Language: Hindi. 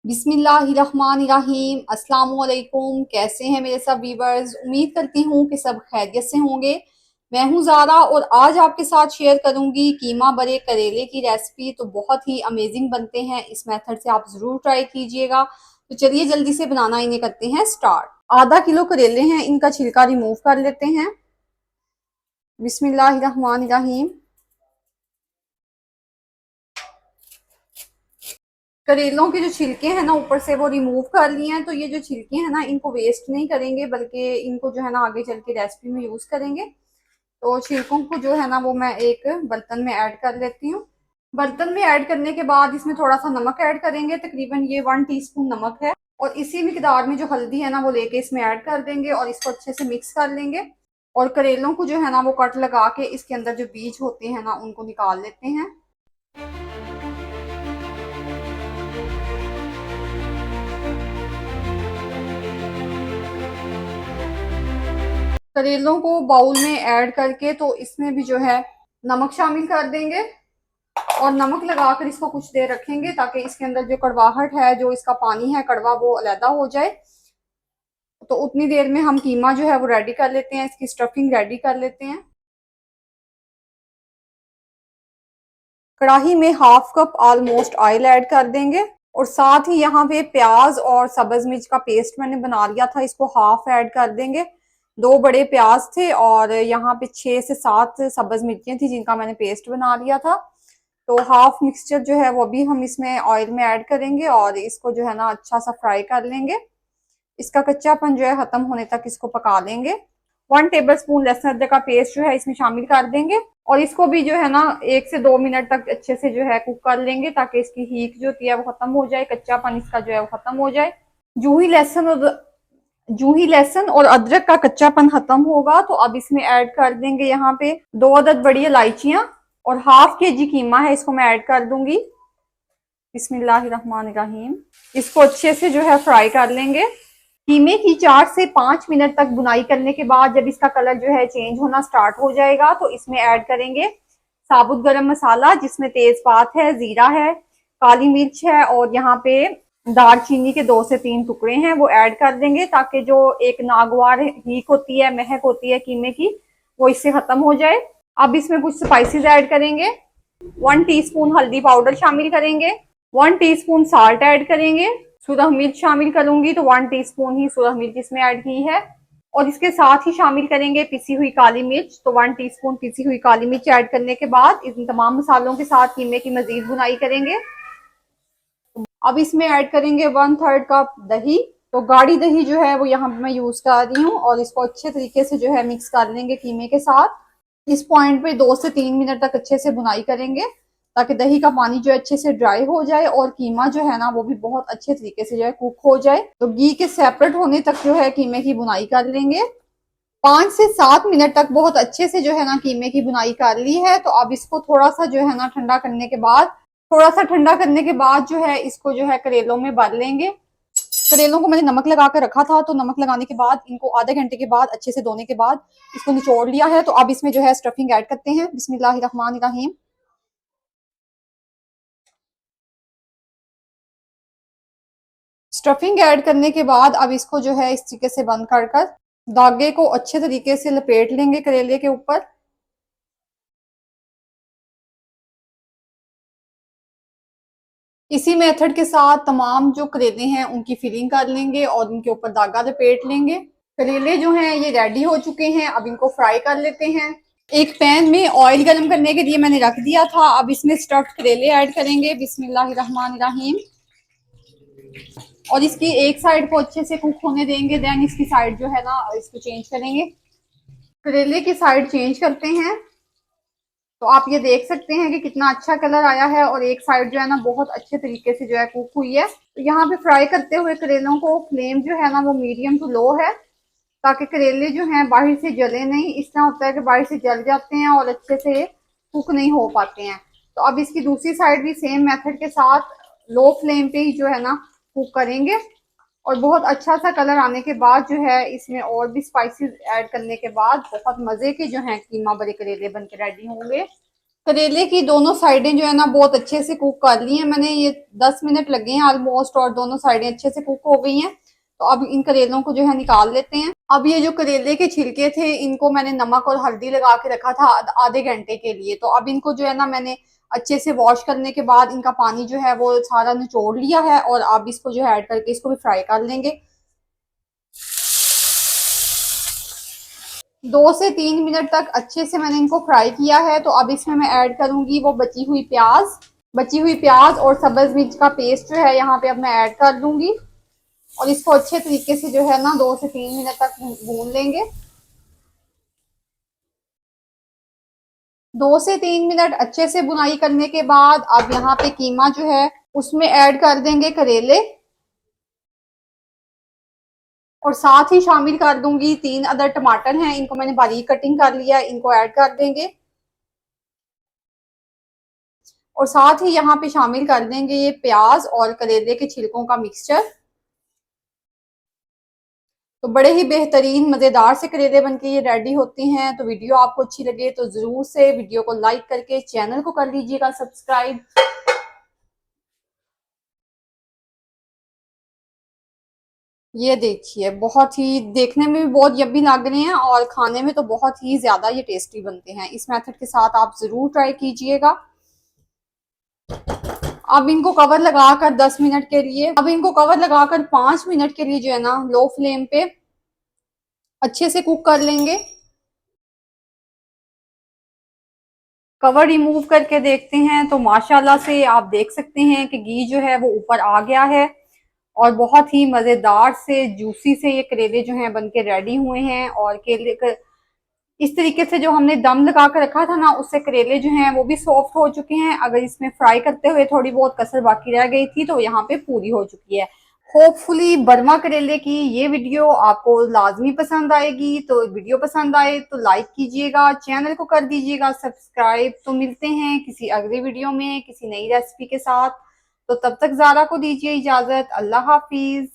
बिस्मिल्लाहिर्रहमानिर्रहीम। अस्सलाम वालेकुम। कैसे हैं मेरे सब व्यूवर्स? उम्मीद करती हूँ कि सब खैरियत से होंगे। मैं हूँ ज़ारा और आज आपके साथ शेयर करूंगी कीमा बड़े करेले की रेसिपी। तो बहुत ही अमेजिंग बनते हैं, इस मेथड से आप ज़रूर ट्राई कीजिएगा। तो चलिए जल्दी से बनाना इन्हें करते हैं स्टार्ट। आधा किलो करेले हैं, इनका छिलका रिमूव कर लेते हैं। बिस्मिल्लाहिर्रहमानिर्रहीम। करेलों के जो छिलके हैं ना ऊपर से वो रिमूव कर लिए हैं। तो ये जो छिलके हैं ना इनको वेस्ट नहीं करेंगे, बल्कि इनको जो है ना आगे चल के रेसिपी में यूज करेंगे। तो छिलकों को जो है ना वो मैं एक बर्तन में ऐड कर लेती हूँ। बर्तन में ऐड करने के बाद इसमें थोड़ा सा नमक ऐड करेंगे, तकरीबन ये 1 टीस्पून नमक है। और इसी मिकदार में जो हल्दी है ना वो लेके इसमें ऐड कर देंगे और इसको अच्छे से मिक्स कर लेंगे। और करेलों को जो है ना वो कट लगा के इसके अंदर जो बीज होते हैं ना उनको निकाल लेते हैं। करेलों को बाउल में ऐड करके तो इसमें भी जो है नमक शामिल कर देंगे और नमक लगाकर इसको कुछ देर रखेंगे ताकि इसके अंदर जो कड़वाहट है, जो इसका पानी है कड़वा, वो अलहदा हो जाए। तो उतनी देर में हम कीमा जो है वो रेडी कर लेते हैं, इसकी स्टफिंग रेडी कर लेते हैं। कढ़ाई में half cup almost oil add कर देंगे और साथ ही यहाँ पे प्याज और सब्ज मिर्च का पेस्ट मैंने बना लिया था, इसको हाफ ऐड कर देंगे। 2 बड़े प्याज थे और यहाँ पे 6 से 7 सब्ज मिर्चियाँ थी जिनका मैंने पेस्ट बना लिया था। तो हाफ मिक्सचर जो है वो भी हम इसमें ऑयल में ऐड करेंगे और इसको जो है ना अच्छा सा फ्राई कर लेंगे। इसका कच्चापन जो है खत्म होने तक इसको पका लेंगे। 1 टेबल स्पून लहसुन अदरक का पेस्ट जो है इसमें शामिल कर देंगे और इसको भी जो है ना 1 से 2 मिनट तक अच्छे से जो है कुक कर लेंगे ताकि इसकी हीट जो होती है वो खत्म हो जाए, कच्चापन इसका जो है वो खत्म हो जाए। जूं ही लहसुन और जूं ही लहसुन और अदरक का कच्चापन खत्म होगा तो अब इसमें ऐड कर देंगे यहाँ पे 2 अदद बड़ी इलायचियां और ½ kg कीमा है, इसको मैं ऐड कर दूंगी। बिस्मिल्लाहिर्रहमानिर्रहीम। इसको अच्छे से जो है फ्राई कर लेंगे। कीमे की 4 से 5 मिनट तक बुनाई करने के बाद जब इसका कलर जो है चेंज होना स्टार्ट हो जाएगा तो इसमें ऐड करेंगे साबुत गरम मसाला, जिसमें तेजपात है, जीरा है, काली मिर्च है और यहाँ पे दालचीनी के 2 से 3 टुकड़े हैं, वो ऐड कर देंगे ताकि जो एक नागवार हीक होती है, महक होती है कीमे की, वो इससे खत्म हो जाए। अब इसमें कुछ स्पाइसेस ऐड करेंगे। 1 टीस्पून हल्दी पाउडर शामिल करेंगे, 1 टीस्पून साल्ट ऐड करेंगे, सूरह मिर्च शामिल करूंगी तो 1 टीस्पून ही सूरह मिर्च इसमें ऐड की है। और इसके साथ ही शामिल करेंगे पिसी हुई काली मिर्च, तो 1 टीस्पून पिसी हुई काली मिर्च ऐड करने के बाद इन तमाम मसालों के साथ कीमे की मजीद बुनाई करेंगे। अब इसमें ऐड करेंगे 1/3 कप दही। तो गाढ़ी दही जो है वो यहाँ पे मैं यूज कर रही हूँ और इसको अच्छे तरीके से जो है मिक्स कर लेंगे कीमे के साथ। इस पॉइंट पे 2 से 3 मिनट तक अच्छे से बुनाई करेंगे ताकि दही का पानी जो है अच्छे से ड्राई हो जाए और कीमा जो है ना वो भी बहुत अच्छे तरीके से जो है कुक हो जाए। तो घी के सेपरेट होने तक जो है कीमे की बुनाई कर लेंगे। 5 से 7 मिनट तक बहुत अच्छे से जो है ना कीमे की बुनाई कर ली है। तो अब इसको थोड़ा सा जो है ना ठंडा करने के बाद जो है इसको जो है करेलों में भर लेंगे। करेलों को मैंने नमक लगा कर रखा था, तो नमक लगाने के बाद इनको आधे घंटे के बाद अच्छे से धोने के बाद इसको निचोड़ लिया है। तो अब इसमें जो है स्टफिंग ऐड करते हैं। बिस्मिल्लाहिर्रहमानिर्रहीम। स्टफिंग ऐड करने के बाद अब इसको जो है इस तरीके से बंद कर कर धागे को अच्छे तरीके से लपेट लेंगे करेले के ऊपर। इसी मेथड के साथ तमाम जो करेले हैं उनकी फिलिंग कर लेंगे और उनके ऊपर धागा लपेट लेंगे। करेले जो हैं ये रेडी हो चुके हैं, अब इनको फ्राई कर लेते हैं। एक पैन में ऑयल गर्म करने के लिए मैंने रख दिया था, अब इसमें स्टफ्ड करेले ऐड करेंगे। बिस्मिल्लाहिर्रहमानिर्रहीम। और इसकी एक साइड को अच्छे से कुक होने देंगे, देन इसकी साइड जो है ना इसको चेंज करेंगे। करेले की साइड चेंज करते हैं तो आप ये देख सकते हैं कि कितना अच्छा कलर आया है और एक साइड जो है ना बहुत अच्छे तरीके से जो है कुक हुई है। तो यहाँ पे फ्राई करते हुए करेलों को फ्लेम जो है ना वो मीडियम टू लो है ताकि करेले जो हैं बाहर से जले नहीं। इस तरह होता है कि बाहर से जल जाते हैं और अच्छे से कुक नहीं हो पाते हैं। तो अब इसकी दूसरी साइड भी सेम मेथड के साथ लो फ्लेम पे ही जो है ना कुक करेंगे और बहुत अच्छा सा कलर आने के बाद जो है इसमें और भी स्पाइसेस ऐड करने के बाद बहुत मजे के जो है कीमा बड़े करेले बन के रेडी होंगे। करेले की दोनों साइडें जो है ना बहुत अच्छे से कुक कर ली हैं मैंने, ये 10 मिनट लगे हैं ऑलमोस्ट, और दोनों साइडें अच्छे से कुक हो गई हैं। तो अब इन करेलों को जो है निकाल लेते हैं। अब ये जो करेले के छिलके थे इनको मैंने नमक और हल्दी लगा के रखा था आधे घंटे के लिए। तो अब इनको जो है ना मैंने अच्छे से वॉश करने के बाद इनका पानी जो है वो सारा निचोड़ लिया है, और अब इसको जो है ऐड करके इसको भी फ्राई कर लेंगे। 2 से 3 मिनट तक अच्छे से मैंने इनको फ्राई किया है। तो अब इसमें मैं ऐड करूंगी वो बची हुई प्याज और सब्ज मिर्च का पेस्ट जो है यहाँ पे अब मैं ऐड कर दूंगी, और इसको अच्छे तरीके से जो है ना 2 से 3 मिनट तक भून लेंगे। 2 से 3 मिनट अच्छे से बुनाई करने के बाद अब यहाँ पे कीमा जो है उसमें ऐड कर देंगे करेले, और साथ ही शामिल कर दूंगी 3 अदर टमाटर हैं, इनको मैंने बारीक कटिंग कर लिया है, इनको ऐड कर देंगे। और साथ ही यहाँ पे शामिल कर देंगे ये प्याज और करेले के छिलकों का मिक्सचर। तो बड़े ही बेहतरीन मजेदार से करेले बनके ये रेडी होते हैं। तो वीडियो आपको अच्छी लगे तो जरूर से वीडियो को लाइक करके चैनल को कर लीजिएगा सब्सक्राइब। ये देखिए बहुत ही देखने में भी बहुत यम्मी लग रहे हैं, और खाने में तो बहुत ही ज्यादा ये टेस्टी बनते हैं। इस मेथड के साथ आप जरूर ट्राई कीजिएगा। अब इनको कवर लगाकर 10 मिनट के लिए, अब इनको कवर लगाकर 5 मिनट के लिए जो है ना लो फ्लेम पे अच्छे से कुक कर लेंगे। कवर रिमूव करके देखते हैं तो माशाल्लाह से आप देख सकते हैं कि घी जो है वो ऊपर आ गया है, और बहुत ही मजेदार से जूसी से ये करेले जो हैं बनके रेडी हुए हैं। और केले इस तरीके से जो हमने दम लगा कर रखा था ना उससे करेले जो हैं वो भी सॉफ्ट हो चुके हैं। अगर इसमें फ्राई करते हुए थोड़ी बहुत कसर बाकी रह गई थी तो यहाँ पे पूरी हो चुकी है। होपफुली बर्मा करेले की ये वीडियो आपको लाजमी पसंद आएगी। तो वीडियो पसंद आए तो लाइक कीजिएगा, चैनल को कर दीजिएगा सब्सक्राइब। तो मिलते हैं किसी अगले वीडियो में किसी नई रेसिपी के साथ। तो तब तक ज़ारा को दीजिए इजाज़त। अल्लाह हाफिज।